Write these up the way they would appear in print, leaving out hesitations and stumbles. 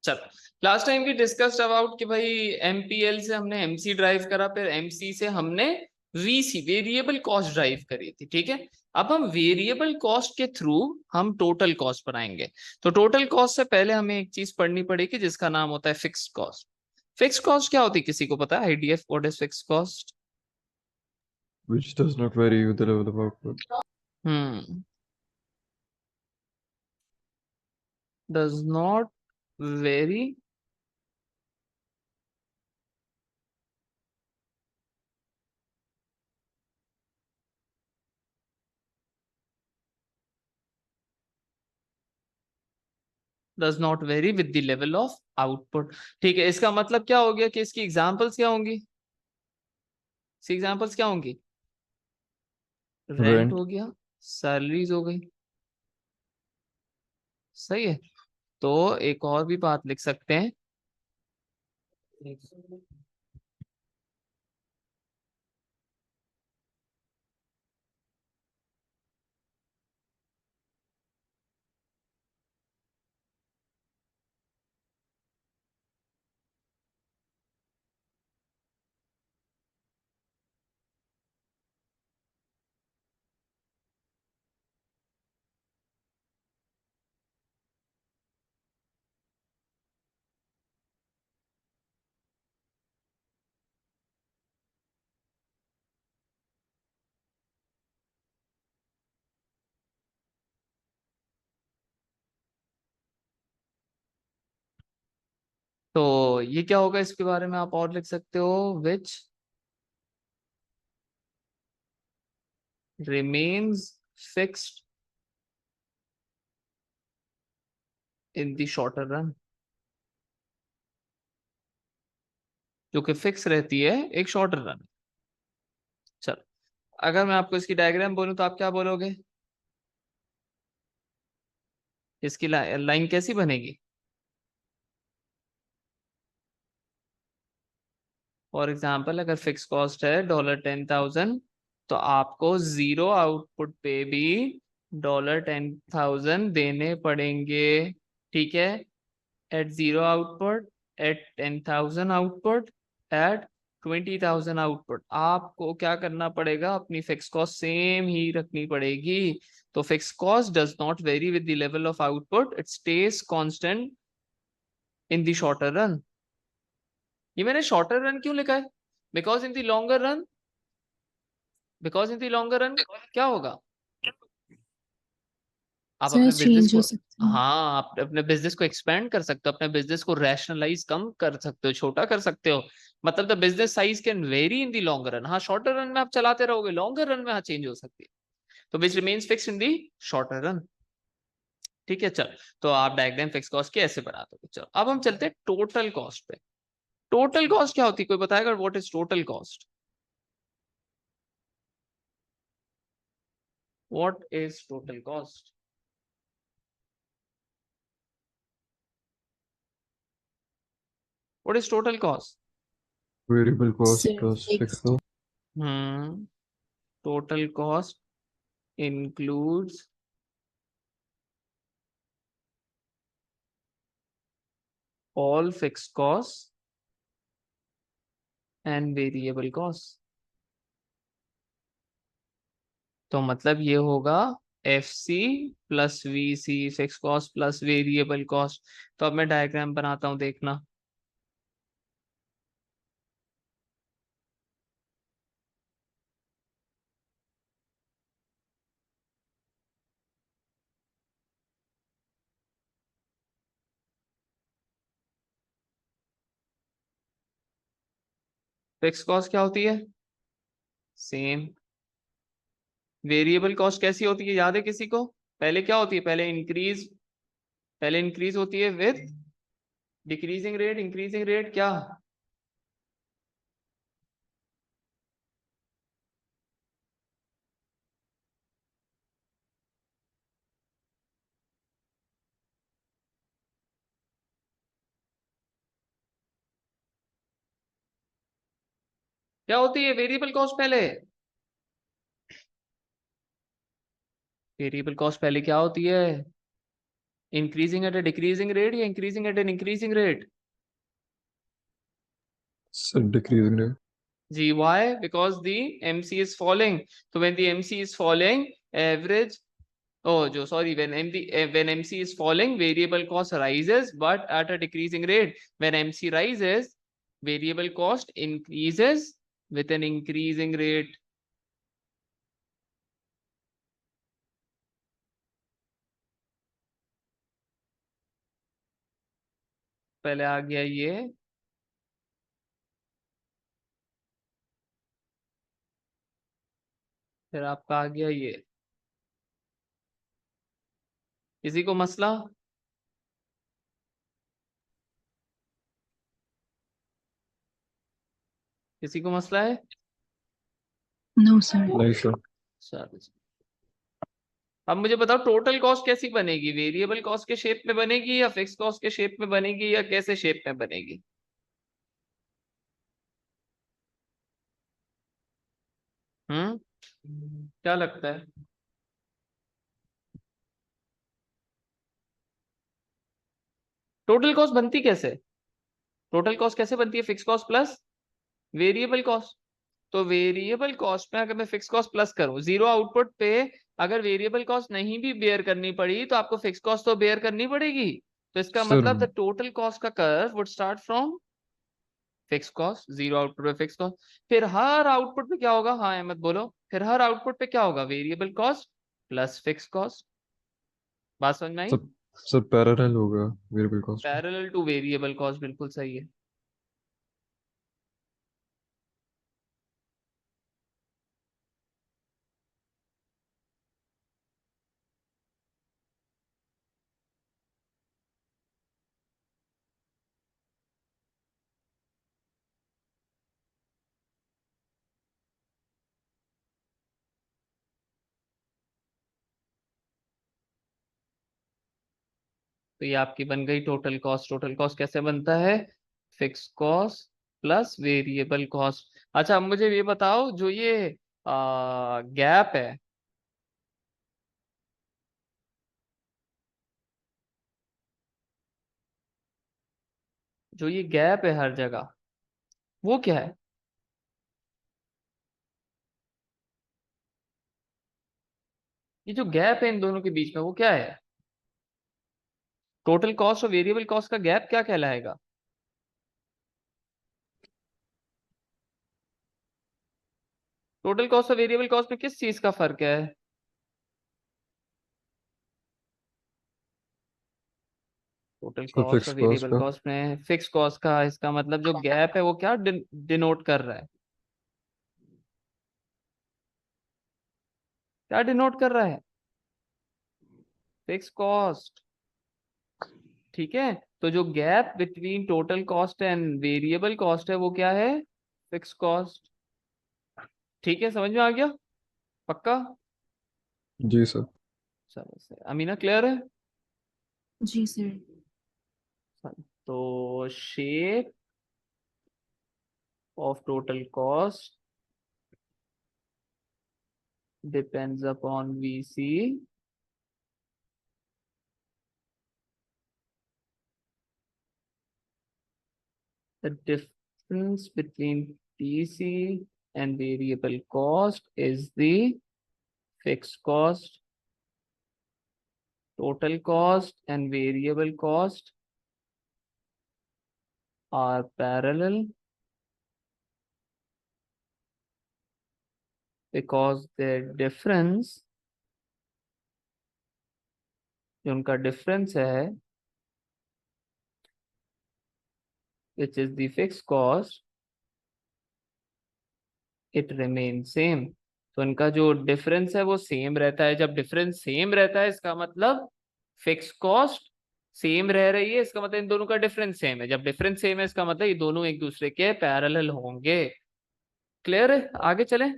चलो, last time भी discussed about कि भाई एमपीएल से हमने एमसी ड्राइव करा, फिर एमसी से हमने वीसी वेरिएबल कॉस्ट ड्राइव करी थी, ठीक है। अब हम वेरिएबल कॉस्ट के थ्रू हम टोटल कॉस्ट बनाएंगे। तो टोटल कॉस्ट से पहले हमें एक चीज पढ़नी पड़ेगी जिसका नाम होता है फिक्स्ड कॉस्ट। फिक्स्ड कॉस्ट क्या होती है, किसी को पता है? IDF, what is fixed cost? which does not vary with the level of output. Hmm does not very does not very with the level of output. ठीक है, इसका मतलब क्या हो गया कि इसकी एग्जांपल्स क्या होंगी? इसकी एग्जांपल्स क्या होंगी? Rent Rent. हो गया, सैलरीज हो गई, सही है। तो एक और भी बात लिख सकते हैं। तो ये क्या होगा, इसके बारे में आप और लिख सकते हो, which remains fixed in the shorter run, जो कि फिक्स रहती है एक शॉर्टर रन। चलो, अगर मैं आपको इसकी डायग्राम बोलूं तो आप क्या बोलोगे? इसकी लाइन कैसी बनेगी? फॉर एग्जाम्पल, अगर फिक्स कॉस्ट है $10,000, तो आपको जीरो आउटपुट पे भी $10,000 देने पड़ेंगे, ठीक है। At zero output, at 10,000 output, at 20,000 output, आपको क्या करना पड़ेगा? अपनी फिक्स कॉस्ट सेम ही रखनी पड़ेगी। तो fix cost does not very with the level of output, it stage constant in the shorter run. ये मैंने शॉर्टर रन क्यों लिखा है? Because in the longer run, because in the longer run क्या होगा? आप सर अपने बिजनेस चेंज को, हो सकते हैं। हाँ, आप अपने बिजनेस को एक्सपेंड कर सकते हो, अपने बिजनेस को रैशनलाइज कम कर सकते हो, छोटा कर सकते हो। मतलब the business size can very in the longer run. हाँ, शॉर्टर रन में आप चलाते रहोगे, लॉन्गर रन में हाँ चेंज हो सकती है। तो which remains fix in the shorter run, ठीक है। चल, तो आप डायग्राम फिक्स कॉस्ट के ऐसे बना दोगे। चलो, अब हम चलते हैं टोटल कॉस्ट पे। टोटल कॉस्ट क्या होती है, कोई बताएगा what is total cost? What is total cost? What is total cost? Variable cost sir plus fixed fixed. cost. Hmm total cost includes all fixed costs and variable costs। तो मतलब ये होगा F C plus V C, fix cost plus variable cost. तो अब मैं diagram बनाता हूं, देखना। फिक्स कॉस्ट क्या होती है? सेम। वेरिएबल कॉस्ट कैसी होती है, याद है किसी को? पहले क्या होती है? पहले इंक्रीज होती है with decreasing rate, increasing rate क्या? क्या होती है वेरिएबल कॉस्ट पहले? वेरिएबल कॉस्ट पहले क्या होती है? Increasing at a decreasing rate या increasing at an increasing rate? Sir, decreasing rate. जी, why? Because the MC is falling. So when the MC is falling, average, when MC is falling, variable cost rises, but at a decreasing rate. When MC rises, variable cost increases with an increasing rate. पहले आ गया ये, फिर आपका आ गया ये। किसी को मसला? किसी को मसला है? No sir. नहीं sir. चलो, अब मुझे बताओ टोटल कॉस्ट कैसी बनेगी? वेरिएबल कॉस्ट के शेप में बनेगी या फिक्स कॉस्ट के शेप में बनेगी या कैसे शेप में बनेगी? क्या लगता है? टोटल कॉस्ट बनती कैसे? टोटल कॉस्ट कैसे बनती है? Fix cost plus variable cost. तो वेरिएबल कॉस्ट में अगर मैं फिक्स कॉस्ट प्लस करूं, जीरो आउटपुट पे अगर वेरिएबल कॉस्ट नहीं भी बेयर करनी पड़ी तो आपको फिक्स कॉस्ट तो बेयर करनी पड़ेगी। तो इसका Sir, मतलब द टोटल कॉस्ट का curve would start from fix cost, zero output पे फिक्स कॉस्ट, फिर हर आउटपुट पे क्या होगा? हाँ अहमद बोलो, फिर हर आउटपुट पे क्या होगा? Variable cost plus fix cost. बात समझ में आई? sir parallel होगा variable cost. Parallel two variable cost, बिल्कुल सही है। तो ये आपकी बन गई टोटल कॉस्ट। टोटल कॉस्ट कैसे बनता है? Fix cost plus variable cost. अच्छा, अब मुझे ये बताओ, जो ये गैप है, जो ये गैप है हर जगह, वो क्या है? ये जो गैप है इन दोनों के बीच में, वो क्या है? टोटल कॉस्ट और वेरिएबल कॉस्ट का गैप क्या कहलाएगा? टोटल कॉस्ट और वेरिएबल कॉस्ट में किस चीज का फर्क है? टोटल Sir, कॉस्ट और fixed cost वेरिएबल का. कॉस्ट में फिक्स कॉस्ट का। इसका मतलब जो गैप है वो क्या डिनोट कर रहा है? क्या डिनोट कर रहा है? Fix cost. ठीक है, तो जो gap between total cost and variable cost है वो क्या है? Fix cost. ठीक है, समझ में आ गया? पक्का? जी sir. चलो सर, अमीना क्लियर है? जी सर। तो shape of total cost depends upon VC the difference between TC and variable cost is the fixed cost. Total cost and variable cost are parallel because their difference, जो उनका difference है, which is the fixed cost, it remains same. तो इनका जो difference है वो same रहता है। जब डिफरेंस सेम रहता है इसका मतलब फिक्स कॉस्ट सेम रह रही है, इसका मतलब इन दोनों का डिफरेंस सेम है। जब डिफरेंस सेम है इसका मतलब ये दोनों एक दूसरे के पैरेलल होंगे। क्लियर है? आगे चलें?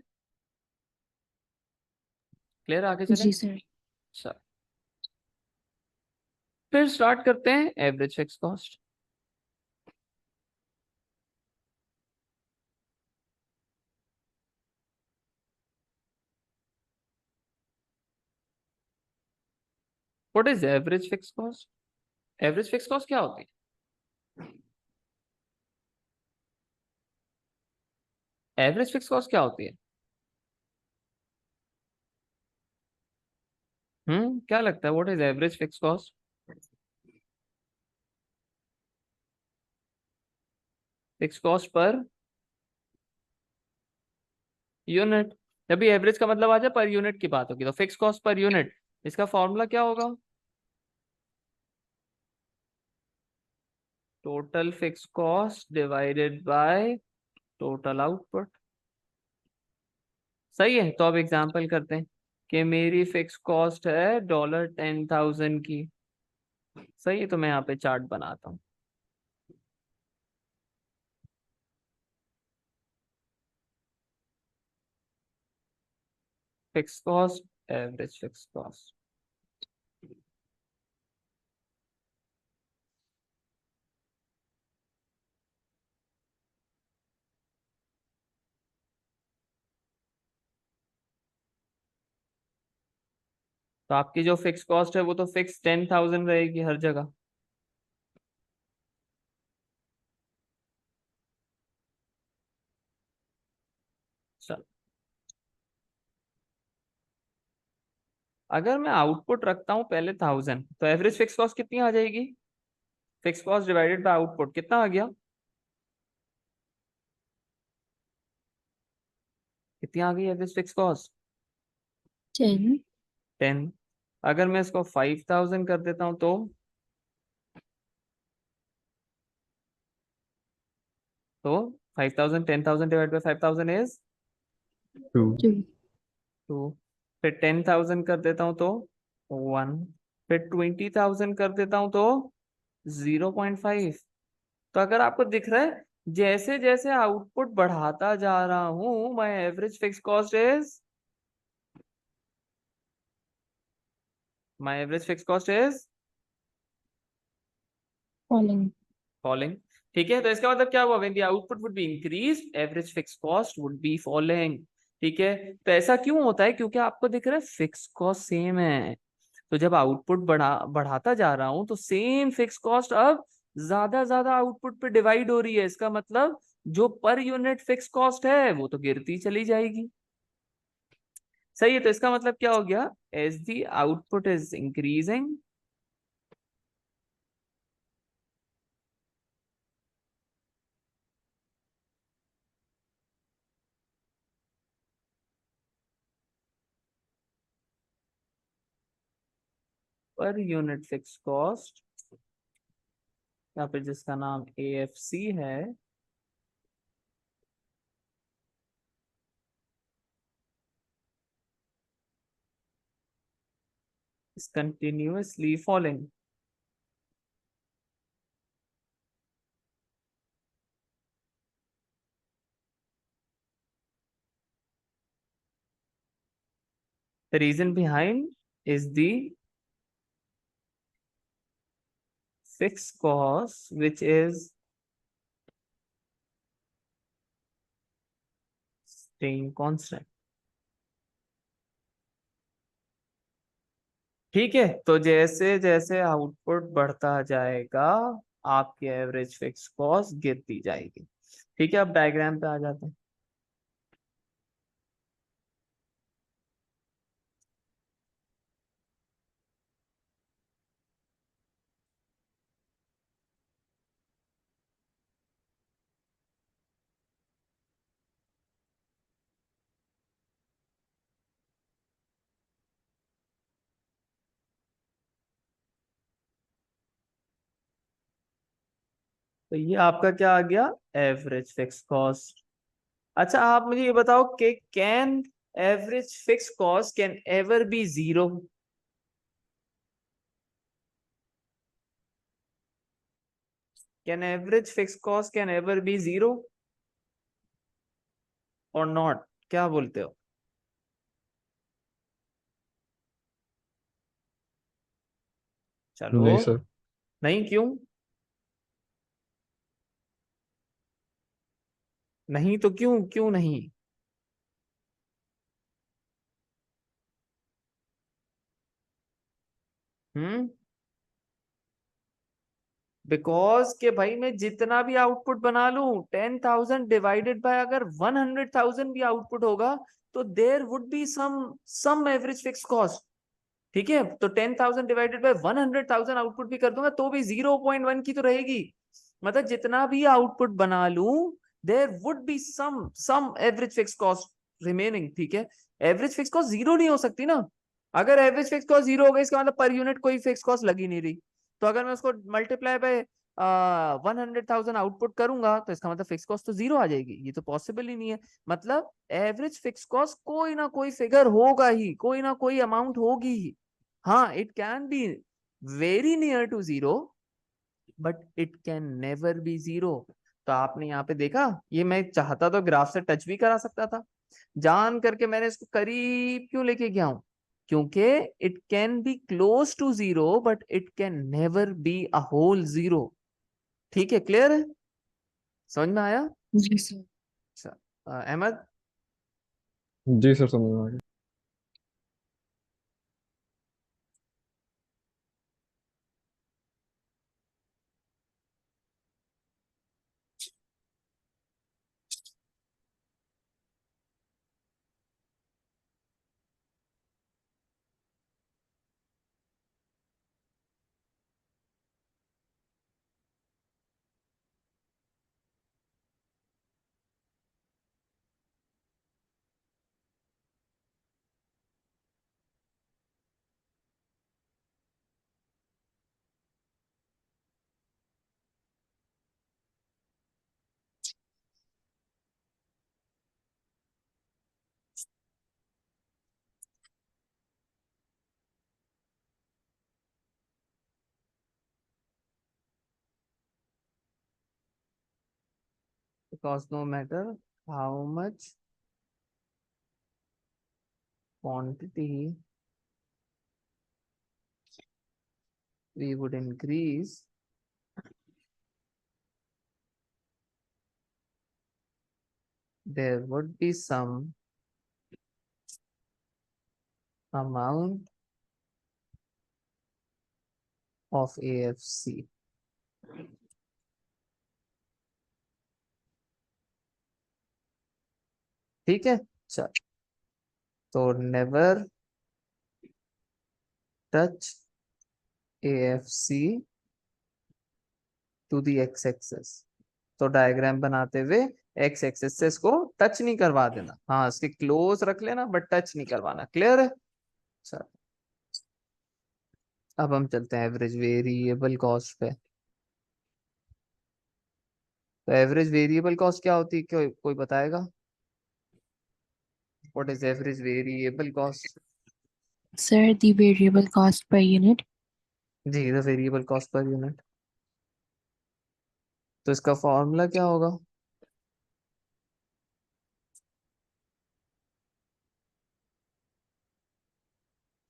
क्लियर, आगे चलें? जी सर। चल, फिर स्टार्ट करते हैं average fix cost. What is average fix cost? Average fix cost क्या होती है? एवरेज फिक्स कॉस्ट क्या होती है? क्या लगता है what is average fix cost? Fix cost per unit. जब भी एवरेज का मतलब आ जाए पर यूनिट की बात होगी तो फिक्स कॉस्ट पर यूनिट, इसका फॉर्मूला क्या होगा? Total fix cost divided by total output. सही है, तो अब एग्जांपल करते हैं कि मेरी फिक्स कॉस्ट है $10,000 की। सही है, तो मैं यहाँ पे चार्ट बनाता हूँ। Fix cost, average fix cost. तो आपकी जो फिक्स कॉस्ट है वो तो फिक्स 10,000 रहेगी हर जगह। चल, अगर मैं आउटपुट रखता हूँ पहले 1000 तो एवरेज फिक्स कॉस्ट कितनी आ जाएगी? Fix cost divided by output कितना आ गया? कितनी आ गई एवरेज फिक्स कॉस्ट? 10. 10। अगर मैं इसको 5000 कर देता हूँ तो 5000, 10,000 डिवाइड बाय 5000 इज 2. 2. 2। फिर 10,000 कर देता हूँ तो 1। फिर 20,000 कर देता हूँ तो 0.5। तो अगर आपको दिख रहा है जैसे जैसे आउटपुट बढ़ाता जा रहा हूं my average fix cost is my average fix cost is Falling. Falling. ठीक है, तो इसका मतलब क्या हुआ? When the output would be increased average fix cost would be falling. ठीक है, तो ऐसा क्यों होता है? क्योंकि आपको दिख रहा है फिक्स कॉस्ट सेम है। तो जब आउटपुट बढ़ाता जा रहा हूं तो सेम फिक्स कॉस्ट अब ज्यादा आउटपुट पे डिवाइड हो रही है। इसका मतलब जो पर यूनिट फिक्स कॉस्ट है वो तो गिरती चली जाएगी। सही है, तो इसका मतलब क्या हो गया? As the output is increasing per unit fix cost, यहाँ पे जिसका नाम AFC है, is continuously falling. The reason behind is the fixed cost which is staying constant. ठीक है, तो जैसे जैसे आउटपुट बढ़ता जाएगा आपकी एवरेज फिक्स कॉस्ट गिरती जाएगी। ठीक है, अब डायग्राम पे आ जाते हैं। तो ये आपका क्या आ गया? Average fix cost. अच्छा, आप मुझे ये बताओ कि can average fix cost can ever be zero? Can average fix cost can ever be zero और नॉट? क्या बोलते हो? चलो, नहीं सर. नहीं क्यों? नहीं तो क्यों, क्यों नहीं? हम्म, बिकॉज के भाई मैं जितना भी आउटपुट बना लूं 10,000 डिवाइडेड बाय अगर 100,000 भी आउटपुट होगा तो there would be some average fix cost. ठीक है, तो 10,000 डिवाइडेड बाय 100,000 आउटपुट भी कर दूंगा तो भी 0.1 की तो रहेगी। मतलब जितना भी आउटपुट बना लूं there would be some average fix cost remaining. ठीक है, एवरेज फिक्स कॉस्ट जीरो नहीं हो सकती ना। अगर एवरेज फिक्स कॉस्ट जीरो हो गई इसका मतलब पर यूनिट कोई फिक्स कॉस्ट लगी नहीं रही। तो अगर मैं उसको मल्टीप्लाई बाय 100,000 आउटपुट करूंगा तो इसका मतलब फिक्स कॉस्ट तो जीरो आ जाएगी। ये तो पॉसिबल ही नहीं है। मतलब एवरेज फिक्स कॉस्ट कोई ना कोई फिगर होगा ही, कोई ना कोई अमाउंट होगी ही। हाँ, it can be very near to zero but it can never be zero. तो आपने यहाँ पे देखा, ये मैं चाहता तो ग्राफ से टच भी करा सकता था, जान करके मैंने इसको करीब क्यों लेके गया हूं, क्योंकि it can be close to zero but it can never be a whole zero. ठीक है, क्लियर है, समझ में आया? जी सर। अच्छा, अहमद। जी सर, समझ में आ गया। Because no matter how much quantity we would increase, there would be some amount of AFC. ठीक है, चल, तो never touch AFC to the X axis. तो डायग्राम बनाते हुए एक्स एक्सेस से इसको टच नहीं करवा देना, हाँ इसके क्लोज रख लेना बट टच नहीं करवाना। क्लियर है? चल, अब हम चलते हैं एवरेज वेरिएबल कॉस्ट पे। तो एवरेज वेरिएबल कॉस्ट क्या होती है, कोई बताएगा? What is average variable cost? Sir, the variable cost per unit. जी, the variable cost per unit. तो इसका फॉर्मूला क्या होगा?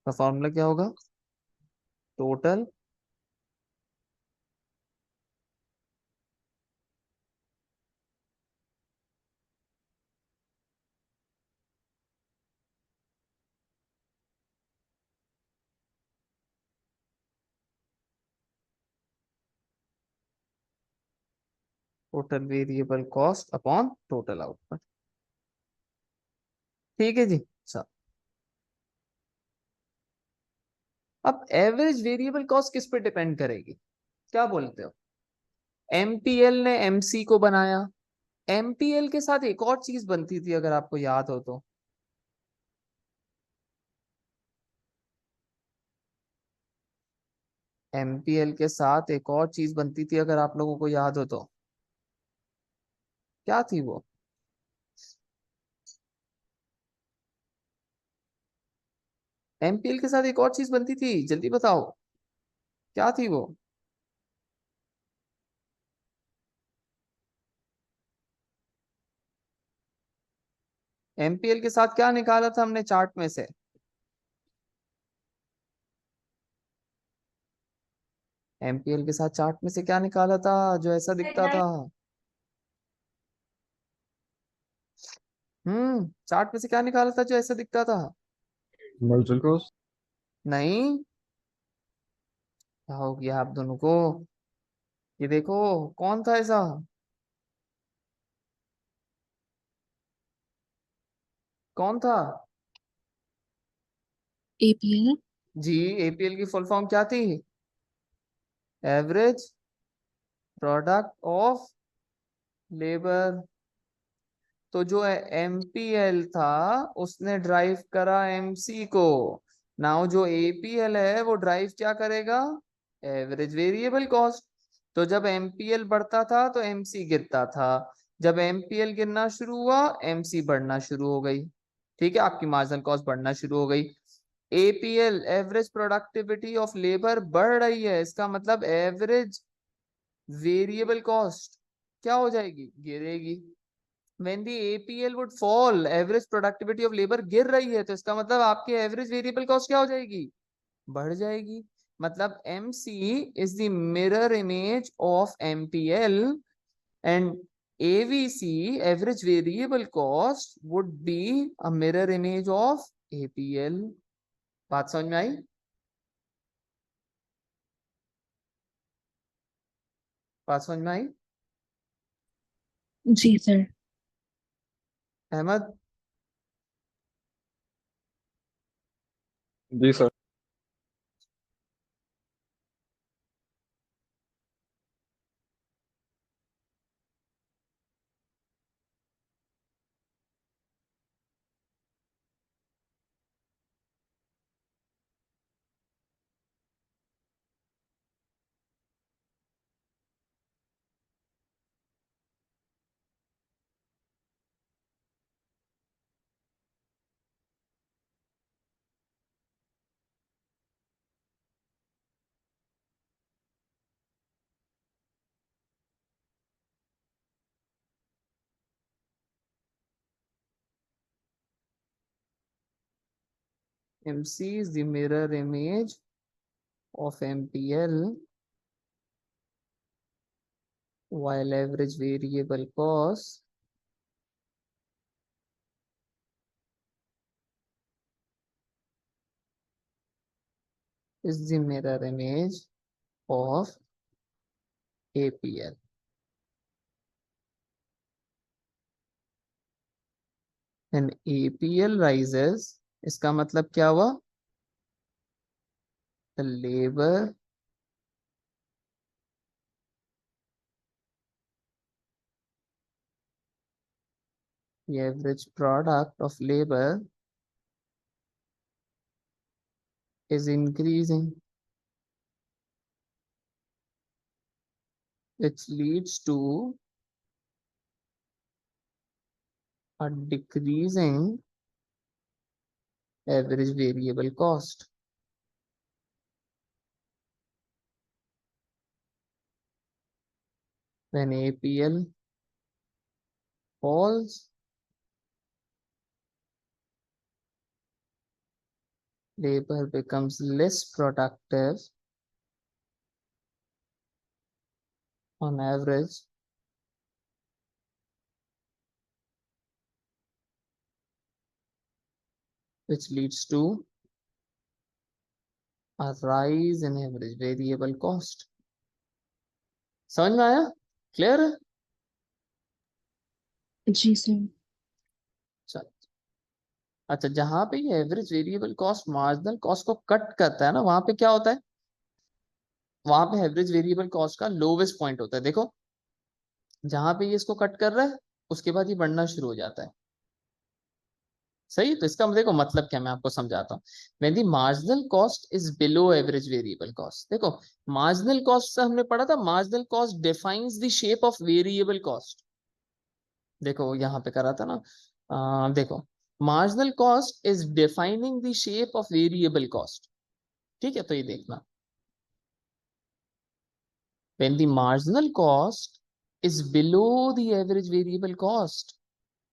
का फॉर्मूला क्या होगा? Total total variable cost upon total output. ठीक है जी, अच्छा। अब एवरेज वेरिएबल कॉस्ट किस पे डिपेंड करेगी, क्या बोलते हो? एमपीएल ने एमसी को बनाया, एमपीएल के साथ एक और चीज बनती थी अगर आपको याद हो तो। एमपीएल के साथ एक और चीज बनती थी अगर आप लोगों को याद हो तो, क्या थी वो? एमपीएल के साथ एक और चीज बनती थी, जल्दी बताओ, क्या थी वो? एमपीएल के साथ क्या निकाला था हमने चार्ट में से? एमपीएल के साथ चार्ट में से क्या निकाला था जो ऐसा दिखता था? चार्ट में से क्या निकाला था जो ऐसा दिखता था? Marginal cost. नहीं, क्या हो गया आप दोनों को? ये देखो, कौन था ऐसा? कौन था? APL. जी, एपीएल की फुल फॉर्म क्या थी? Average product of labour. तो जो एमपीएल था उसने ड्राइव करा एमसी को। नाउ जो एपीएल है वो ड्राइव क्या करेगा? Average variable cost. तो जब एमपीएल बढ़ता था तो एमसी गिरता था। जब एमपीएल गिरना शुरू हुआ, एमसी बढ़ना शुरू हो गई। ठीक है, आपकी मार्जिनल कॉस्ट बढ़ना शुरू हो गई। APL average productivity of labour बढ़ रही है, इसका मतलब एवरेज वेरिएबल कॉस्ट क्या हो जाएगी? गिरेगी। when the APL would fall, average productivity of labour गिर रही है, तो इसका मतलब आपकी एवरेज वेरिएबल कॉस्ट क्या हो जाएगी? बढ़ जाएगी। मतलब MC is the mirror image of MPL and AVC average variable cost would be a mirror image of APL। बात समझ में आई? बात समझ में आई? जी सर. अहमद? जी sir. MC is the mirror image of MPL while average variable cost is the mirror image of APL। and APL rises, इसका मतलब क्या हुआ? the labor the average product of labor is increasing, which leads to a decreasing average variable cost। when APL falls, labor becomes less productive on average, which leads to a rise in average variable cost। समझ में आया? Clear है? जी sir. चल, अच्छा, जहां पे ये average variable cost marginal cost को कट करता है ना, वहां पे क्या होता है? वहां पे एवरेज वेरिएबल कॉस्ट का लोवेस्ट पॉइंट होता है। देखो, जहां पे ये इसको कट कर रहा है उसके बाद ये बढ़ना शुरू हो जाता है। सही, तो इसका देखो मतलब क्या, मैं आपको समझाता हूँ। When the marginal cost is below average variable cost, देखो मार्जिनल कॉस्ट से हमने पढ़ा था, marginal cost defines the shape of variable cost. देखो यहाँ पे करा था ना, देखो marginal cost is defining the shape of variable cost. ठीक है, तो ये देखना, when the marginal cost is below the average variable cost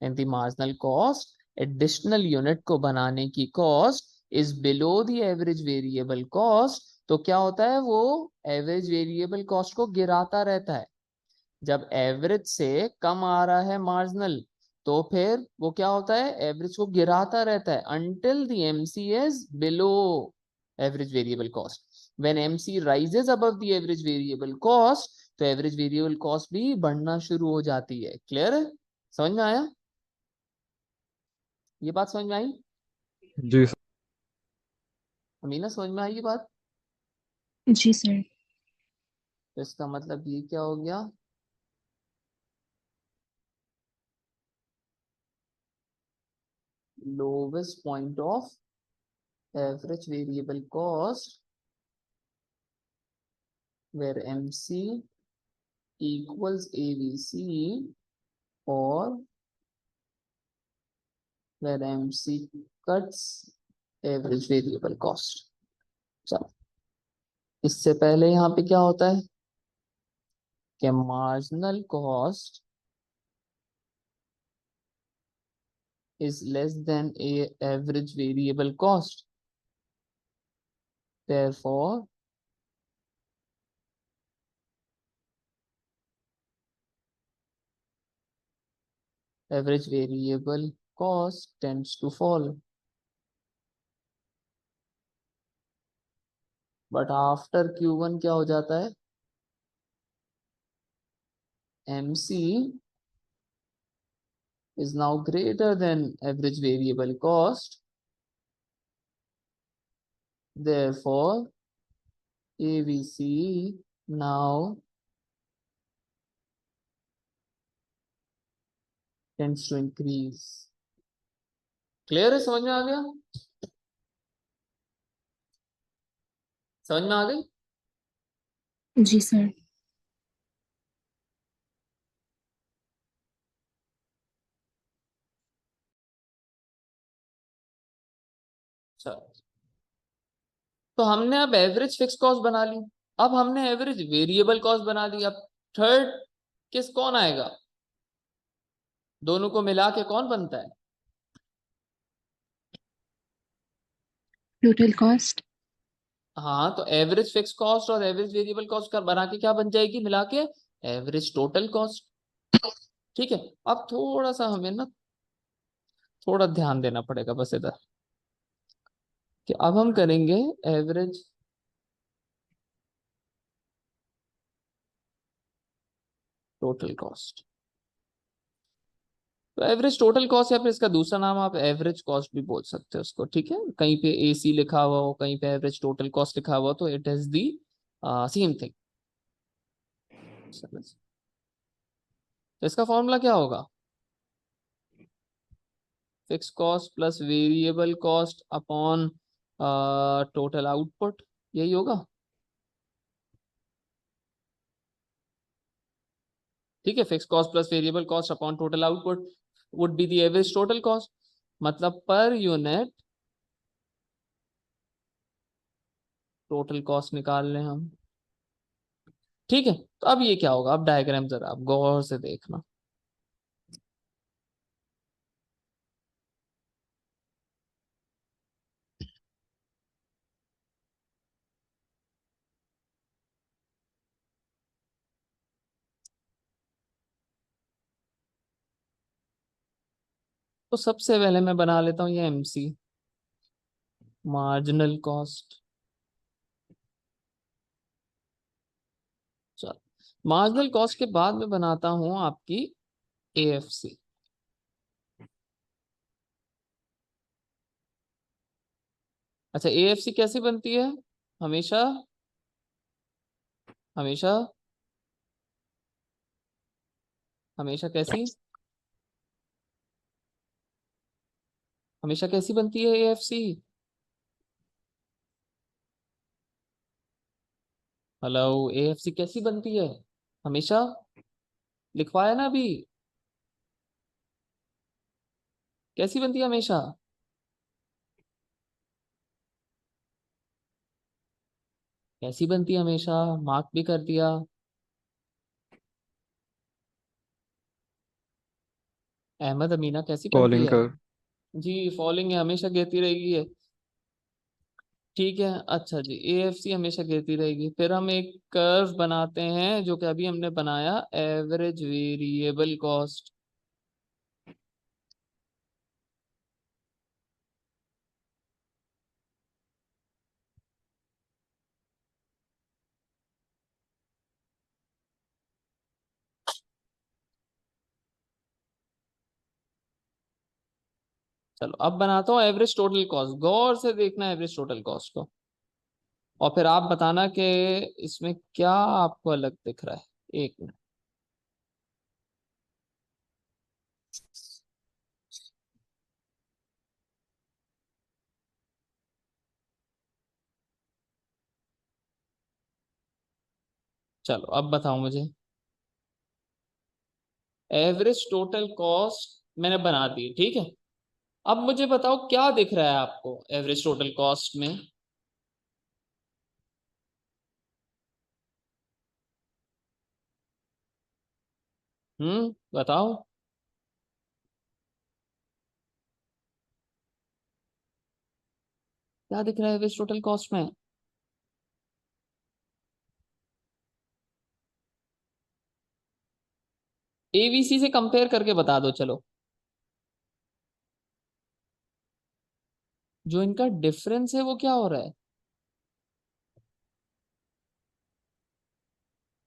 and the marginal cost additional unit को बनाने की cost is below the average variable cost, तो क्या होता है? वो average variable cost को गिराता रहता है। जब एवरेज से कम आ रहा है मार्जिनल, तो फिर वो क्या होता है? एवरेज को गिराता रहता है until the MC is below average variable cost। When MC rises above the average variable cost, तो एवरेज वेरिएबल कॉस्ट भी बढ़ना शुरू हो जाती है। क्लियर है? समझ में आया? ये बात समझ में आई? जी सर। अमीना, समझ में आई ये बात? जी सर। तो इसका मतलब ये क्या हो गया, lowest point of average variable cost where MC equals ABC or where MC cuts average variable cost। चलो, इससे पहले यहाँ पे क्या होता है कि marginal cost is less than a average variable cost, therefore average variable cost tends to fall। But after Q1 क्या हो जाता है, MC is now greater than average variable cost, therefore ABC now tends to increase। Clear है? समझ में आ गया? समझ में आ गई? जी सर। चलो, तो हमने अब एवरेज फिक्स कॉस्ट बना ली, अब हमने एवरेज वेरिएबल कॉस्ट बना दी। अब थर्ड किस कौन आएगा, दोनों को मिला के कौन बनता है? Total cost. हाँ, तो एवरेज फिक्स कॉस्ट और एवरेज वेरिएबल कॉस्ट का बना के क्या बन जाएगी, मिला के एवरेज टोटल कॉस्ट। ठीक है, अब थोड़ा सा हमें ना थोड़ा ध्यान देना पड़ेगा बस इधर, कि अब हम करेंगे एवरेज टोटल कॉस्ट। तो एवरेज टोटल कॉस्ट या फिर इसका दूसरा नाम आप एवरेज कॉस्ट भी बोल सकते हो उसको। ठीक है, कहीं पे AC लिखा हुआ हो, कहीं पे एवरेज टोटल कॉस्ट लिखा हुआ हो, तो it is the same thing. तो इसका फॉर्मूला क्या होगा, fix cost plus variable cost upon total output, यही होगा। ठीक है, fix cost plus variable cost upon total output would be the average total cost, मतलब पर यूनिट टोटल कॉस्ट निकाल लें हम। ठीक है, तो अब ये क्या होगा, अब डायग्राम जरा आप गौर से देखना। तो सबसे पहले मैं बना लेता हूँ ये MC, मार्जिनल कॉस्ट। चलो, मार्जिनल कॉस्ट के बाद में बनाता हूं आपकी AFC। अच्छा, AFC कैसी बनती है, हमेशा हमेशा हमेशा कैसी, हमेशा कैसी बनती है AFC? हेलो, AFC कैसी बनती है हमेशा, लिखवाया ना अभी, कैसी बनती है हमेशा? कैसी बनती है हमेशा, मार्क भी कर दिया। अहमद, अमीना कैसी बनती फॉलिंग है? कर। जी, फॉलिंग है, हमेशा गिरती रहेगी है। ठीक है, अच्छा जी, AFC हमेशा गिरती रहेगी। फिर हम एक कर्व बनाते हैं जो कि अभी हमने बनाया, एवरेज वेरिएबल कॉस्ट। चलो अब बनाता हूँ एवरेज टोटल कॉस्ट, गौर से देखना एवरेज टोटल कॉस्ट को, और फिर आप बताना कि इसमें क्या आपको अलग दिख रहा है। एक मिनट। चलो अब बताओ मुझे, एवरेज टोटल कॉस्ट मैंने बना दी, ठीक है। अब मुझे बताओ क्या दिख रहा है आपको एवरेज टोटल कॉस्ट में। बताओ। क्या दिख रहा है एवरेज टोटल कॉस्ट में? एवीसी से कंपेयर करके बता दो चलो। जो इनका डिफरेंस है वो क्या हो रहा है? जो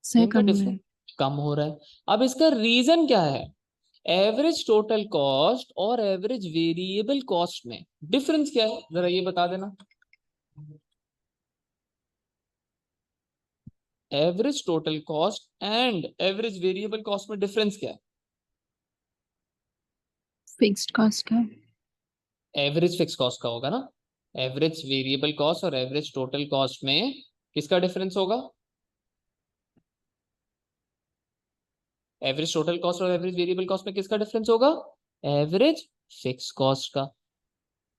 सर इनका कम डिफरेंस है। कम हो रहा है। अब इसका रीजन क्या है? एवरेज टोटल कॉस्ट और एवरेज वेरिएबल कॉस्ट में डिफरेंस क्या है, जरा ये बता देना। Average total cost and average variable cost में डिफरेंस क्या है? फिक्स्ड कॉस्ट का। एवरेज फिक्स कॉस्ट का होगा ना। एवरेज वेरिएबल कॉस्ट और एवरेज टोटल कॉस्ट में किसका डिफरेंस होगा? एवरेज टोटल कॉस्ट और एवरेज वेरिएबल कॉस्ट में किसका डिफरेंस होगा? एवरेज फिक्स कॉस्ट का।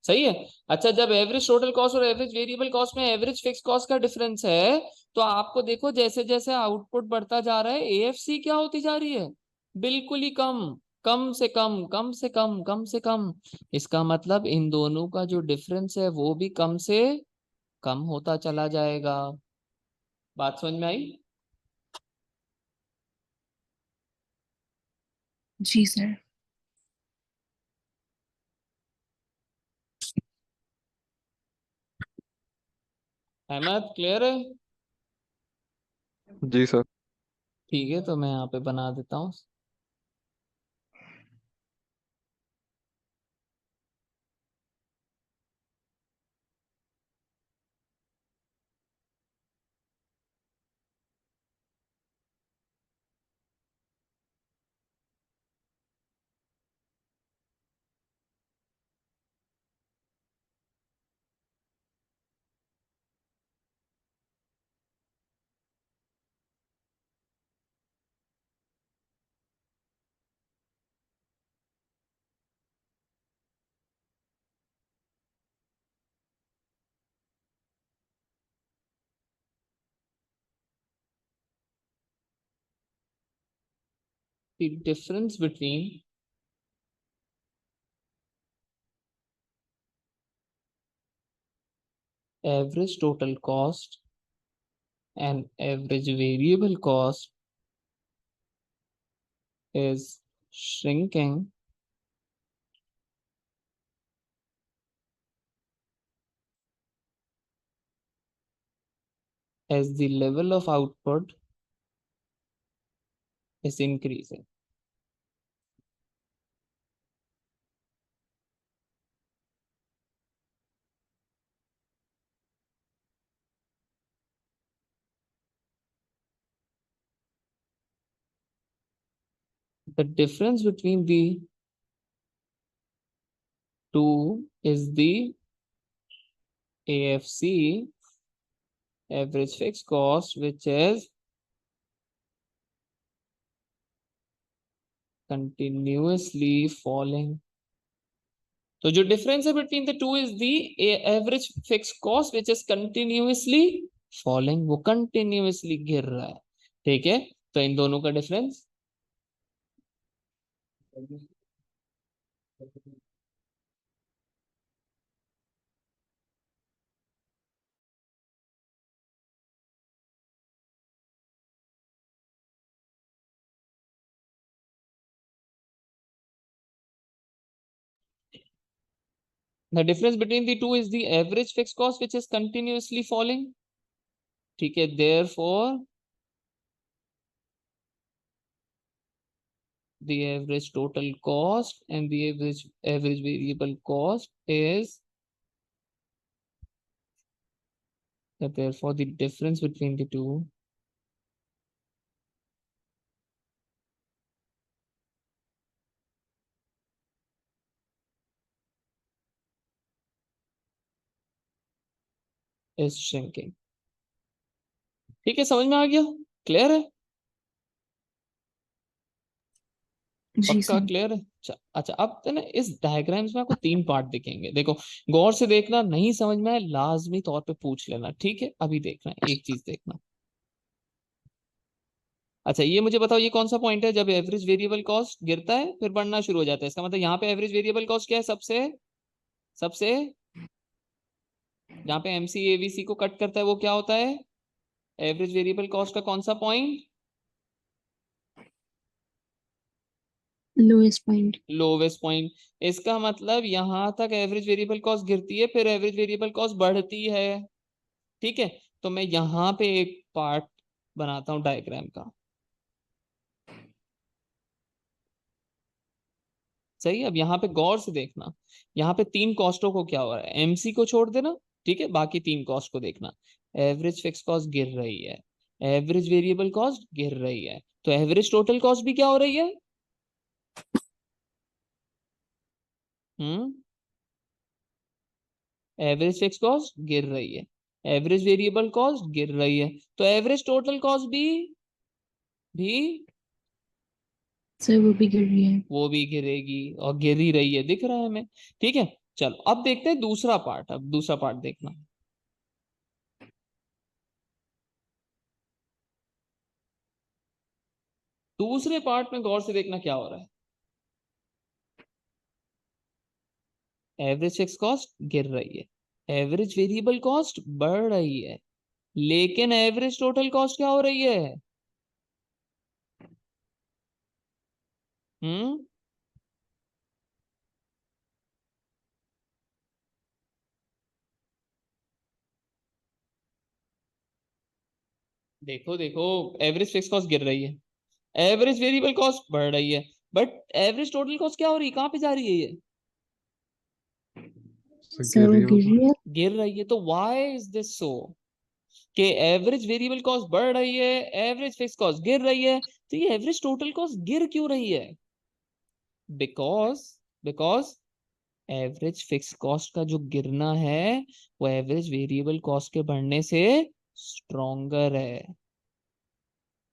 सही है। अच्छा, जब एवरेज टोटल कॉस्ट और एवरेज वेरिएबल कॉस्ट में एवरेज फिक्स कॉस्ट का डिफरेंस है, तो आपको देखो जैसे जैसे आउटपुट बढ़ता जा रहा है एएफसी क्या होती जा रही है? बिल्कुल ही कम, कम से कम, कम से कम, कम से कम। इसका मतलब इन दोनों का जो डिफरेंस है वो भी कम से कम होता चला जाएगा। बात समझ में आई? जी सर। अहमद क्लियर है? जी सर। ठीक है, तो मैं यहाँ पे बना देता हूँ। The difference between average total cost and average variable cost is shrinking as the level of output is increasing. The difference between the two is the AFC, average fixed cost, which is continuously falling. तो जो difference है between the two is the average fix cost which is continuously falling, वो continuously गिर रहा है। ठीक है, तो इन दोनों का difference the difference between the two is the average fix cost which is continuously falling. ठीक है, therefore the average total cost and the average variable cost is that therefore the difference between the two is shrinking. ठीक है, समझ में आ गया? Clear है? जी पक्का sir. Clear है? अच्छा, अब तो ना इस डायग्राम्स में आपको तीन पार्ट दिखेंगे, देखो गौर से देखना, नहीं समझ में आए लाजमी तौर पे पूछ लेना, ठीक है? अभी देखना, एक चीज देखना। अच्छा, ये मुझे बताओ, ये कौन सा पॉइंट है जब एवरेज वेरिएबल कॉस्ट गिरता है फिर बढ़ना शुरू हो जाता है? इसका मतलब यहाँ पे एवरेज वेरिएबल कॉस्ट क्या है? सबसे सबसे जहाँ पे एमसी एवीसी को कट करता है वो क्या होता है? एवरेज वेरिएबल कॉस्ट का कौन सा point? Lowest point. Lowest point. इसका मतलब यहां तक एवरेज वेरिएबल कॉस्ट गिरती है, फिर एवरेज वेरिएबल कॉस्ट बढ़ती है, ठीक है? तो मैं यहाँ पे एक पार्ट बनाता हूँ डायग्राम का, सही है? अब यहाँ पे गौर से देखना, यहाँ पे तीन कॉस्टों को क्या हो रहा है, एमसी को छोड़ देना, ठीक है? बाकी तीन कॉस्ट को देखना। एवरेज फिक्स कॉस्ट गिर रही है, एवरेज वेरिएबल कॉस्ट गिर रही है, तो एवरेज टोटल कॉस्ट भी क्या हो रही है? हम्म, एवरेज फिक्स कॉस्ट गिर रही है, एवरेज वेरिएबल कॉस्ट गिर रही है, तो एवरेज टोटल कॉस्ट भी सर वो भी गिर रही है। वो भी गिरेगी, और गिर ही रही है, दिख रहा है हमें, ठीक है? चलो अब देखते हैं दूसरा पार्ट। अब दूसरा पार्ट देखना, दूसरे पार्ट में गौर से देखना क्या हो रहा है। एवरेज फिक्स कॉस्ट गिर रही है, एवरेज वेरिएबल कॉस्ट बढ़ रही है, लेकिन एवरेज टोटल कॉस्ट क्या हो रही है? हम्म, देखो देखो, एवरेज फिक्स कॉस्ट गिर रही है, एवरेज वेरिएबल कॉस्ट बढ़ रही है, बट एवरेज टोटल कॉस्ट क्या हो रही है? कहाँ पे जा रही है ये? सर वो गिर रही है। गिर रही है। तो व्हाई इज दिस सो कि एवरेज वेरिएबल कॉस्ट बढ़ रही है, एवरेज फिक्स कॉस्ट गिर रही है, तो ये एवरेज टोटल कॉस्ट गिर क्यों रही है? Because because average fix cost का जो गिरना है वो एवरेज वेरिएबल कॉस्ट के बढ़ने से स्ट्रोंगर है।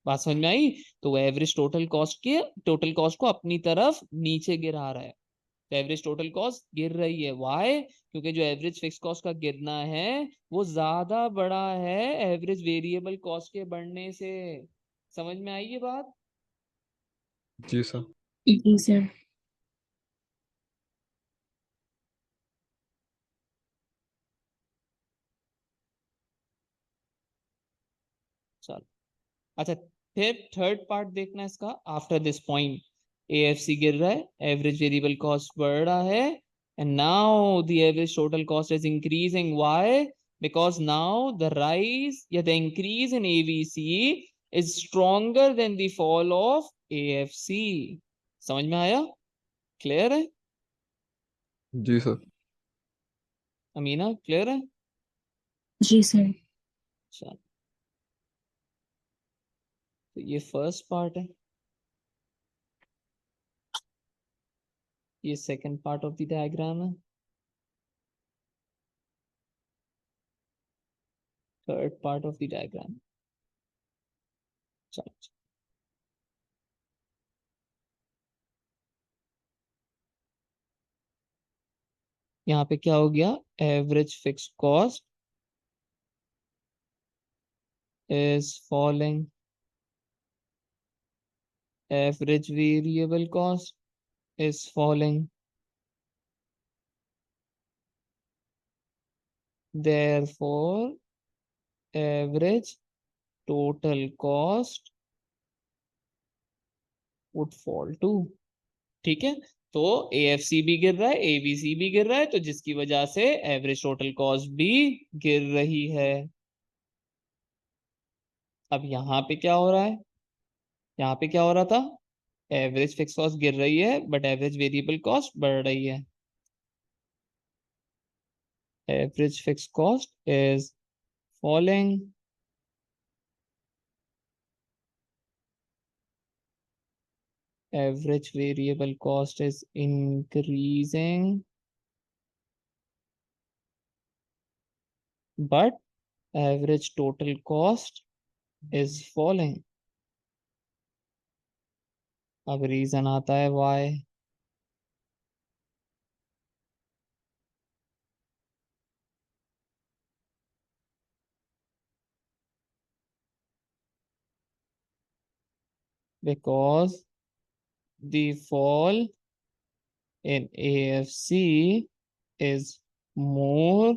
बात समझ में आई? तो वो एवरेज टोटल कॉस्ट को अपनी तरफ नीचे गिरा रहा है, तो एवरेज टोटल कॉस्ट गिर रही है। व्हाई? क्योंकि जो एवरेज फिक्स कॉस्ट का गिरना है वो ज्यादा बड़ा है एवरेज वेरिएबल कॉस्ट के बढ़ने से। समझ में आई ये बात? जी सर। जी सर। चलो, अच्छा, फिर थर्ड पार्ट देखना इसका। आफ्टर दिस पॉइंट एएफसी गिर रहा है, एवरेज वेरिएबल कॉस्ट बढ़ रहा है, and now the average total cost is increasing. Why? Because now the rise या the increase in AVC is stronger than the fall of AFC. समझ में आया? क्लियर है? जी सर। अमीना, क्लियर है? जी सर। चलो, तो ये फर्स्ट पार्ट है, ये second part of the diagram है, third part of the diagram. चलो, यहाँ पे क्या हो गया? Average fix cost is falling, average variable cost is falling, therefore average total cost would fall too. ठीक है, तो एएफसी भी गिर रहा है, एबीसी भी गिर रहा है, तो जिसकी वजह से एवरेज टोटल कॉस्ट भी गिर रही है। अब यहाँ पे क्या हो रहा है? यहाँ पे क्या हो रहा था? एवरेज फिक्स कॉस्ट गिर रही है बट एवरेज वेरिएबल कॉस्ट बढ़ रही है. Average fix cost is falling. Average variable cost is increasing, but average total cost is falling. अब रीजन आता है why. Because the fall in AFC is more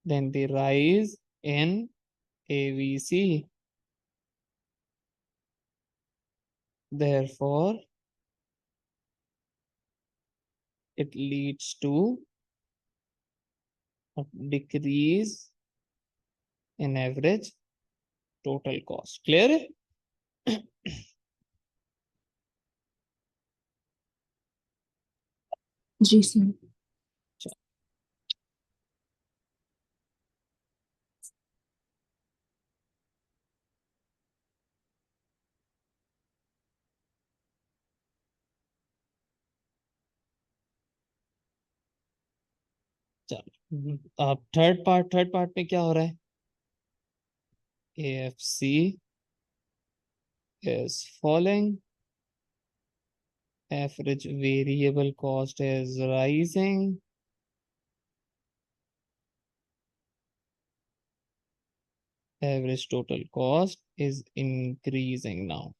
than the rise in AVC. Therefore, it leads to a decrease in average total cost. Clear? Ji sir. चलो अब third part में क्या हो रहा है. AFC is falling, average variable cost is rising, average total cost is increasing now.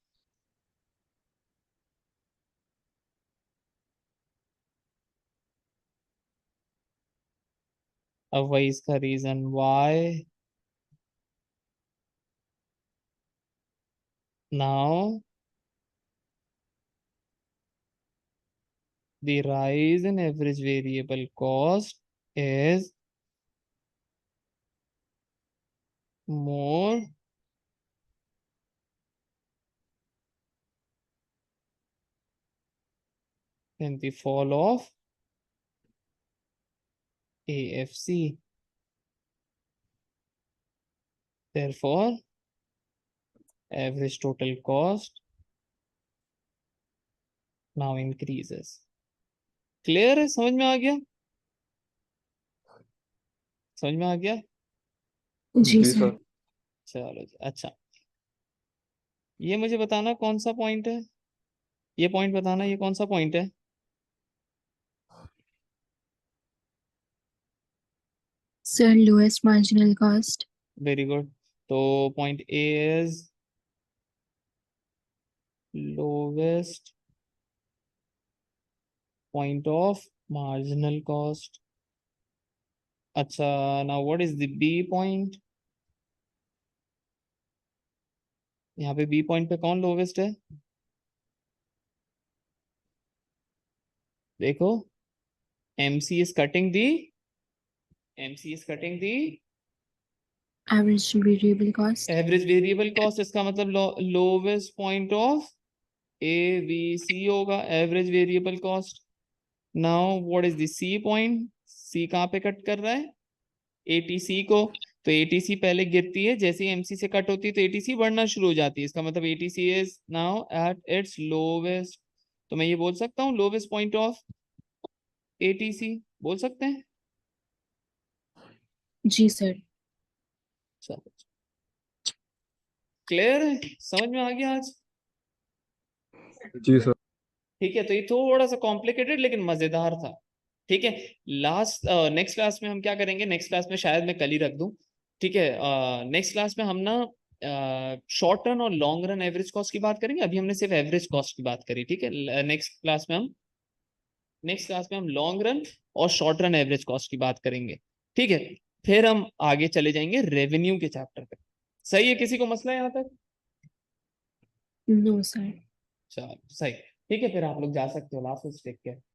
अब वही इसका reason why. Now the rise in average variable cost is more than the fall of AFC. Therefore, average total cost now increases. Clear है? समझ में आ गया? समझ में आ गया? जी जी सर. सर. चलो जी, अच्छा ये मुझे बताना कौन सा पॉइंट है. ये पॉइंट बताना ये कौन सा पॉइंट है. Sir, lowest marginal cost. Very good. तो point A is lowest point of marginal cost. अच्छा now what is the B point. यहाँ पे बी पॉइंट पे कौन लोवेस्ट है. देखो MC is cutting the Average variable cost. Average variable cost. इसका मतलब लोवेस्ट पॉइंट ऑफ ABC होगा average variable cost. Now what is the C point. C कहाँ पे कट कर रहा है. ATC को. तो ATC पहले गिरती है जैसे ही MC से कट होती है तो ATC बढ़ना शुरू हो जाती है. इसका मतलब ATC is now at its lowest. तो मैं ये बोल सकता हूँ लोवेस्ट पॉइंट ऑफ ATC बोल सकते हैं. जी सर. चलो क्लियर है. समझ में आ गया आज. जी सर. ठीक है. तो ये थोड़ा सा कॉम्प्लिकेटेड लेकिन मजेदार था. ठीक है. नेक्स्ट क्लास में हम क्या करेंगे. नेक्स्ट क्लास में शायद मैं कल ही रख दूं. ठीक है. नेक्स्ट क्लास में हम ना शॉर्ट रन और लॉन्ग रन एवरेज कॉस्ट की बात करेंगे. अभी हमने सिर्फ एवरेज कॉस्ट की बात करी. ठीक है. नेक्स्ट क्लास में हम लॉन्ग रन और शॉर्ट रन एवरेज कॉस्ट की बात करेंगे. ठीक है. फिर हम आगे चले जाएंगे रेवेन्यू के चैप्टर पे. सही है. किसी को मसला है यहाँ तक. No sir. चलो सही. ठीक है. फिर आप लोग जा सकते हो. Last take care.